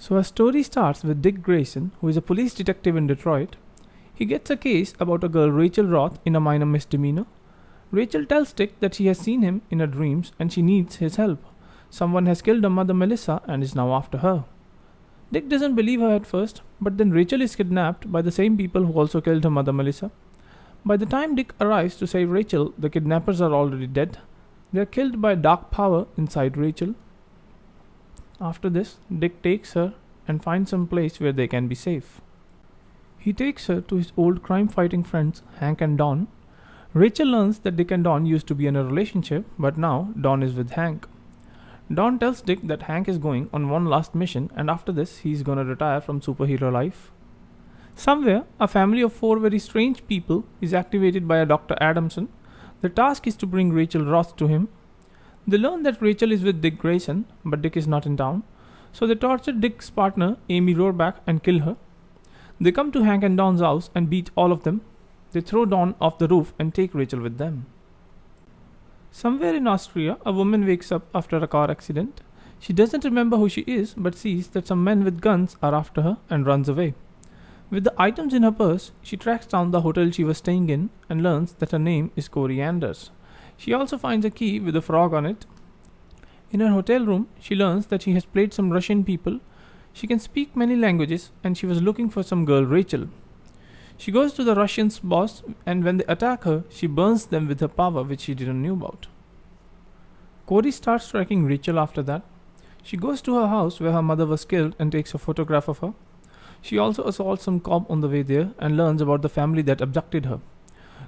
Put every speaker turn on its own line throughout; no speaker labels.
So our story starts with Dick Grayson, who is a police detective in Detroit. He gets a case about a girl Rachel Roth in a minor misdemeanor. Rachel tells Dick that she has seen him in her dreams and she needs his help. Someone has killed her mother Melissa and is now after her. Dick doesn't believe her at first, but then Rachel is kidnapped by the same people who also killed her mother Melissa. By the time Dick arrives to save Rachel, the kidnappers are already dead. They are killed by a dark power inside Rachel. After this, Dick takes her and finds some place where they can be safe. He takes her to his old crime-fighting friends Hank and Don. Rachel learns that Dick and Don used to be in a relationship, but now Don is with Hank. Don tells Dick that Hank is going on one last mission and after this he's gonna retire from superhero life. Somewhere, a family of 4 very strange people is activated by a Dr. Adamson. The task is to bring Rachel Roth to him. They learn that Rachel is with Dick Grayson, but Dick is not in town, so they torture Dick's partner, Amy Rohrbach, and kill her. They come to Hank and Don's house and beat all of them. They throw Don off the roof and take Rachel with them. Somewhere in Austria, a woman wakes up after a car accident. She doesn't remember who she is, but sees that some men with guns are after her and runs away. With the items in her purse, she tracks down the hotel she was staying in and learns that her name is Corey Anders. She also finds a key with a frog on it. In her hotel room, she learns that she has played some Russian people. She can speak many languages and she was looking for some girl Rachel. She goes to the Russians' boss and when they attack her, she burns them with her power which she didn't know about. Corey starts tracking Rachel after that. She goes to her house where her mother was killed and takes a photograph of her. She also assaults some cop on the way there and learns about the family that abducted her.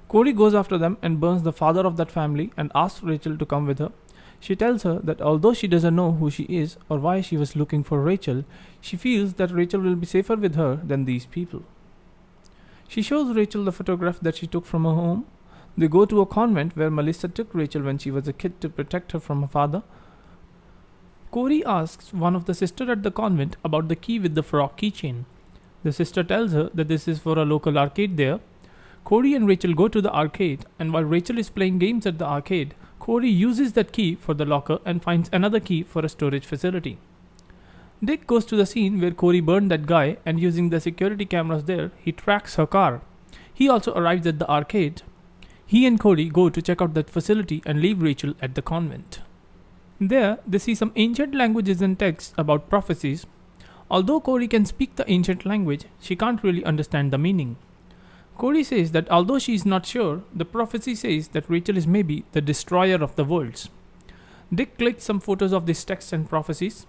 Corey goes after them and burns the father of that family and asks Rachel to come with her. She tells her that although she doesn't know who she is or why she was looking for Rachel, she feels that Rachel will be safer with her than these people. She shows Rachel the photograph that she took from her home. They go to a convent where Melissa took Rachel when she was a kid to protect her from her father. Corey asks one of the sisters at the convent about the key with the frog keychain. The sister tells her that this is for a local arcade there. Corey and Rachel go to the arcade, and while Rachel is playing games at the arcade, Corey uses that key for the locker and finds another key for a storage facility. Dick goes to the scene where Corey burned that guy and using the security cameras there, he tracks her car. He also arrives at the arcade. He and Corey go to check out that facility and leave Rachel at the convent. There, they see some ancient languages and texts about prophecies. Although Corey can speak the ancient language, she can't really understand the meaning. Corey says that although she is not sure, the prophecy says that Rachel is maybe the destroyer of the worlds. Dick clicks some photos of these texts and prophecies.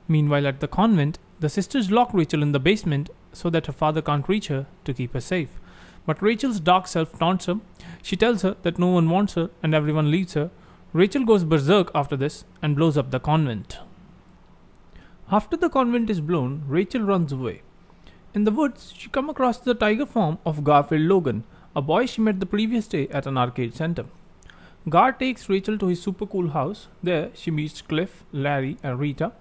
Meanwhile at the convent, the sisters lock Rachel in the basement so that her father can't reach her to keep her safe. But Rachel's dark self taunts her. She tells her that no one wants her and everyone leaves her. Rachel goes berserk after this and blows up the convent. After the convent is blown, Rachel runs away. In the woods, she comes across the tiger form of Garfield Logan, a boy she met the previous day at an arcade center. Gar takes Rachel to his super cool house. There, she meets Cliff, Larry, and Rita.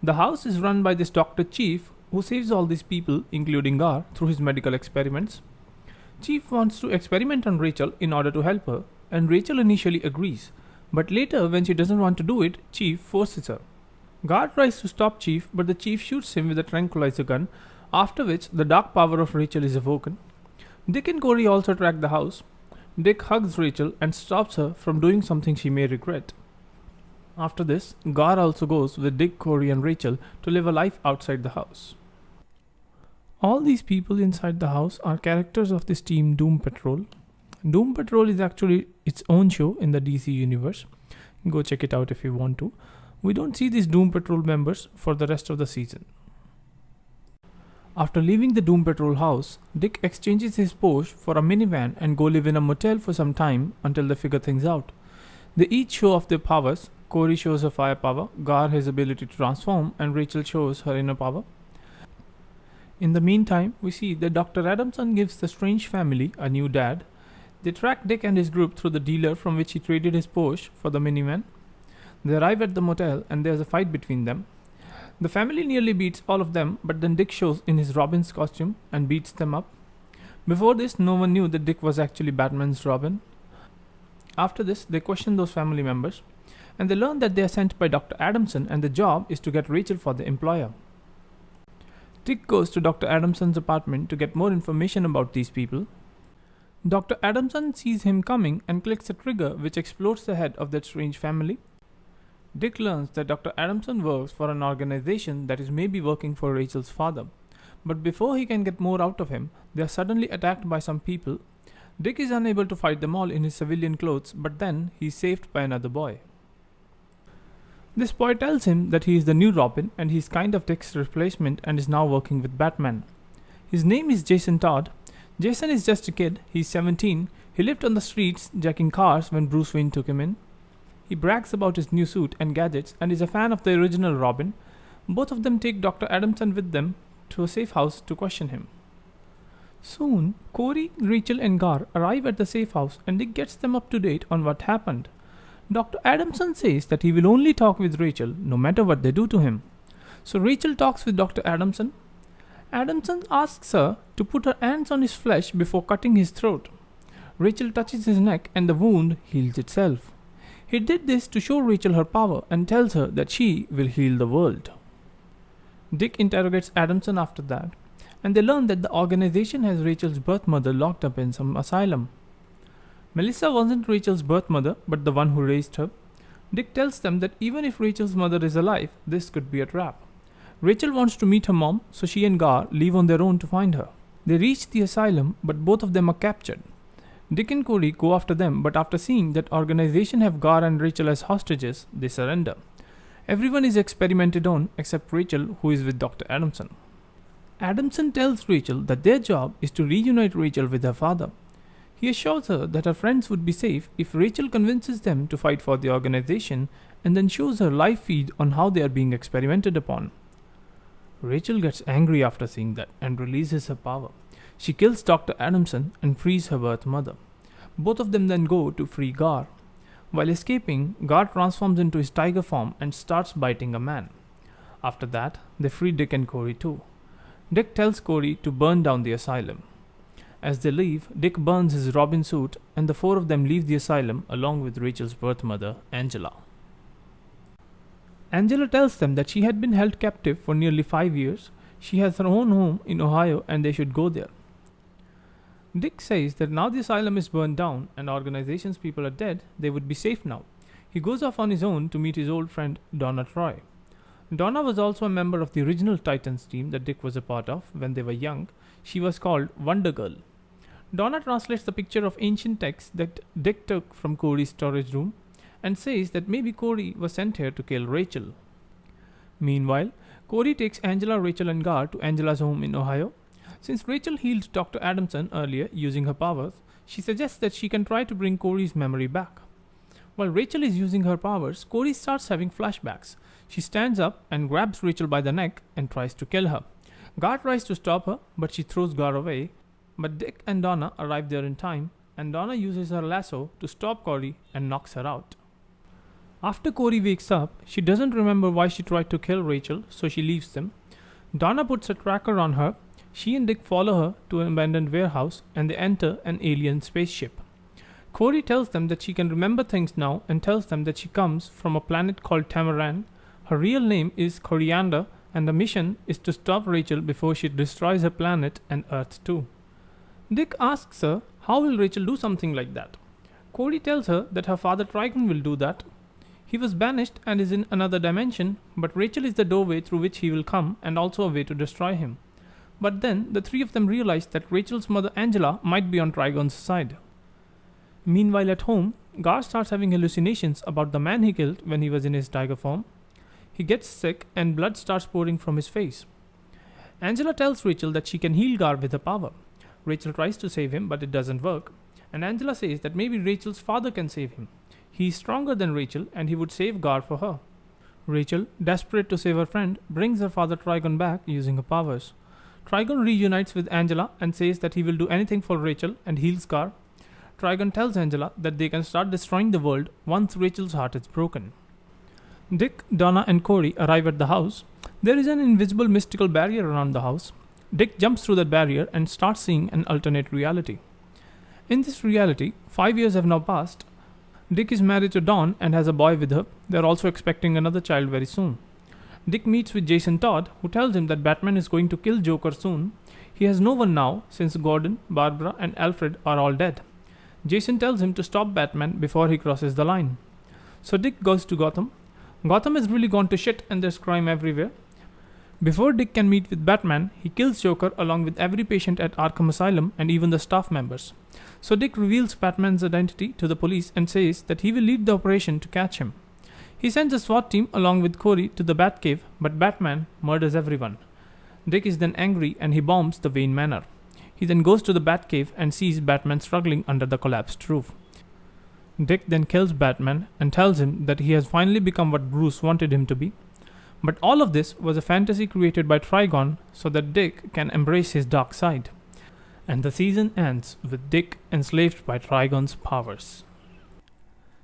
The house is run by this Dr. Chief, who saves all these people, including Gar, through his medical experiments. Chief wants to experiment on Rachel in order to help her, and Rachel initially agrees. But later, when she doesn't want to do it, Chief forces her. Gar tries to stop Chief, but the Chief shoots him with a tranquilizer gun, after which the dark power of Rachel is awoken. Dick and Corey also track the house. Dick hugs Rachel and stops her from doing something she may regret. After this, Gar also goes with Dick, Corey and Rachel to live a life outside the house. All these people inside the house are characters of this team Doom Patrol. Doom Patrol is actually its own show in the DC universe. Go check it out if you want to. We don't see these Doom Patrol members for the rest of the season. After leaving the Doom Patrol house, Dick exchanges his Porsche for a minivan and go live in a motel for some time until they figure things out. They each show off their powers. Corey shows her firepower, Gar his ability to transform, and Rachel shows her inner power. In the meantime, we see that Dr. Adamson gives the strange family a new dad. They track Dick and his group through the dealer from which he traded his Porsche for the minivan. They arrive at the motel and there's a fight between them. The family nearly beats all of them, but then Dick shows in his Robin's costume and beats them up. Before this, no one knew that Dick was actually Batman's Robin. After this, they question those family members, and they learn that they are sent by Dr. Adamson and the job is to get Rachel for the employer. Dick goes to Dr. Adamson's apartment to get more information about these people. Dr. Adamson sees him coming and clicks a trigger which explodes the head of that strange family. Dick learns that Dr. Adamson works for an organization that is maybe working for Rachel's father. But before he can get more out of him, they are suddenly attacked by some people. Dick is unable to fight them all in his civilian clothes, but then he is saved by another boy. This boy tells him that he is the new Robin and he is kind of Dick's replacement and is now working with Batman. His name is Jason Todd. Jason is just a kid, he is 17, he lived on the streets jacking cars when Bruce Wayne took him in. He brags about his new suit and gadgets and is a fan of the original Robin. Both of them take Dr. Adamson with them to a safe house to question him. Soon, Corey, Rachel and Gar arrive at the safe house and Dick gets them up to date on what happened. Dr. Adamson says that he will only talk with Rachel no matter what they do to him. So Rachel talks with Dr. Adamson. Adamson asks her to put her hands on his flesh before cutting his throat. Rachel touches his neck and the wound heals itself. He did this to show Rachel her power and tells her that she will heal the world. Dick interrogates Adamson after that, and they learn that the organization has Rachel's birth mother locked up in some asylum. Melissa wasn't Rachel's birth mother, but the one who raised her. Dick tells them that even if Rachel's mother is alive, this could be a trap. Rachel wants to meet her mom, so she and Gar leave on their own to find her. They reach the asylum, but both of them are captured. Dick and Corey go after them, but after seeing that organization have Gar and Rachel as hostages, they surrender. Everyone is experimented on except Rachel, who is with Dr. Adamson. Adamson tells Rachel that their job is to reunite Rachel with her father. He assures her that her friends would be safe if Rachel convinces them to fight for the organization and then shows her live feed on how they are being experimented upon. Rachel gets angry after seeing that and releases her power. She kills Dr. Adamson and frees her birth mother. Both of them then go to free Gar. While escaping, Gar transforms into his tiger form and starts biting a man. After that, they free Dick and Corey too. Dick tells Corey to burn down the asylum. As they leave, Dick burns his Robin suit and the four of them leave the asylum along with Rachel's birth mother, Angela. Angela tells them that she had been held captive for nearly 5 years. She has her own home in Ohio and they should go there. Dick says that now the asylum is burned down and organization's people are dead, they would be safe now. He goes off on his own to meet his old friend Donna Troy. Donna was also a member of the original Titans team that Dick was a part of when they were young. She was called Wonder Girl. Donna translates the picture of ancient text that Dick took from Corey's storage room and says that maybe Corey was sent here to kill Rachel. Meanwhile, Corey takes Angela, Rachel and Gar to Angela's home in Ohio. Since Rachel healed Dr. Adamson earlier using her powers, she suggests that she can try to bring Corey's memory back. While Rachel is using her powers, Corey starts having flashbacks. She stands up and grabs Rachel by the neck and tries to kill her. Gar tries to stop her, but she throws Gar away. But Dick and Donna arrive there in time, and Donna uses her lasso to stop Corey and knocks her out. After Corey wakes up, she doesn't remember why she tried to kill Rachel, so she leaves them. Donna puts a tracker on her. She and Dick follow her to an abandoned warehouse and they enter an alien spaceship. Corey tells them that she can remember things now and tells them that she comes from a planet called Tamaran. Her real name is Coriander and the mission is to stop Rachel before she destroys her planet and Earth too. Dick asks her how will Rachel do something like that. Corey tells her that her father Trigon will do that. He was banished and is in another dimension, but Rachel is the doorway through which he will come and also a way to destroy him. But then the three of them realize that Rachel's mother Angela might be on Trigon's side. Meanwhile at home, Gar starts having hallucinations about the man he killed when he was in his tiger form. He gets sick and blood starts pouring from his face. Angela tells Rachel that she can heal Gar with her power. Rachel tries to save him, but it doesn't work. And Angela says that maybe Rachel's father can save him. He is stronger than Rachel and he would save Gar for her. Rachel, desperate to save her friend, brings her father Trigon back using her powers. Trigon reunites with Angela and says that he will do anything for Rachel and heals Gar. Trigon tells Angela that they can start destroying the world once Rachel's heart is broken. Dick, Donna and Corey arrive at the house. There is an invisible mystical barrier around the house. Dick jumps through that barrier and starts seeing an alternate reality. In this reality, 5 years have now passed. Dick is married to Dawn and has a boy with her. They are also expecting another child very soon. Dick meets with Jason Todd, who tells him that Batman is going to kill Joker soon. He has no one now, since Gordon, Barbara, and Alfred are all dead. Jason tells him to stop Batman before he crosses the line. So Dick goes to Gotham. Gotham has really gone to shit and there's crime everywhere. Before Dick can meet with Batman, he kills Joker along with every patient at Arkham Asylum and even the staff members. So Dick reveals Batman's identity to the police and says that he will lead the operation to catch him. He sends a SWAT team along with Corey to the Batcave, but Batman murders everyone. Dick is then angry and he bombs the Wayne Manor. He then goes to the Batcave and sees Batman struggling under the collapsed roof. Dick then kills Batman and tells him that he has finally become what Bruce wanted him to be. But all of this was a fantasy created by Trigon so that Dick can embrace his dark side. And the season ends with Dick enslaved by Trigon's powers.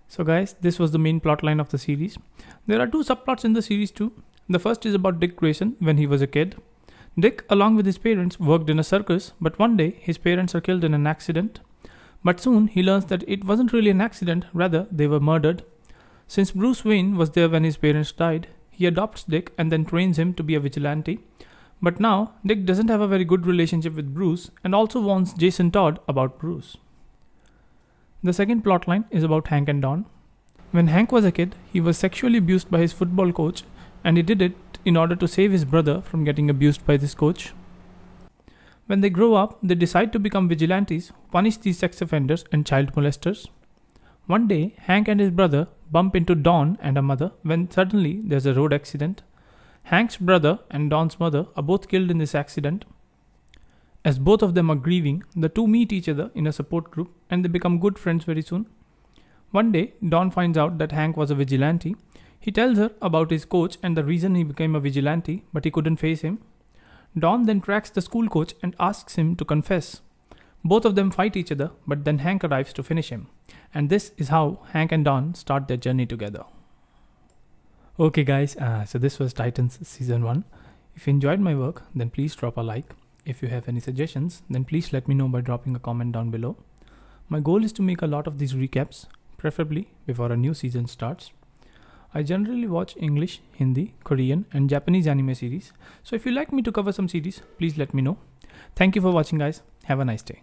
So guys, this was the main plotline of the series. There are 2 subplots in the series too. The first is about Dick Grayson when he was a kid. Dick, along with his parents, worked in a circus, but one day his parents are killed in an accident. But soon he learns that it wasn't really an accident, rather they were murdered. Since Bruce Wayne was there when his parents died, he adopts Dick and then trains him to be a vigilante. But now, Dick doesn't have a very good relationship with Bruce and also warns Jason Todd about Bruce. The second plotline is about Hank and Dawn. When Hank was a kid, he was sexually abused by his football coach, and he did it in order to save his brother from getting abused by this coach. When they grow up, they decide to become vigilantes who punish these sex offenders and child molesters. One day, Hank and his brother bump into Dawn and her mother when suddenly there's a road accident. Hank's brother and Dawn's mother are both killed in this accident. As both of them are grieving, the two meet each other in a support group and they become good friends very soon. One day, Dawn finds out that Hank was a vigilante. He tells her about his coach and the reason he became a vigilante, but he couldn't face him. Dawn then tracks the school coach and asks him to confess. Both of them fight each other, but then Hank arrives to finish him. And this is how Hank and Dawn start their journey together. Okay guys, so this was Titans Season 1. If you enjoyed my work, then please drop a like. If you have any suggestions, then please let me know by dropping a comment down below. My goal is to make a lot of these recaps, preferably before a new season starts. I generally watch English, Hindi, Korean and Japanese anime series. So if you like me to cover some series, please let me know. Thank you for watching guys. Have a nice day.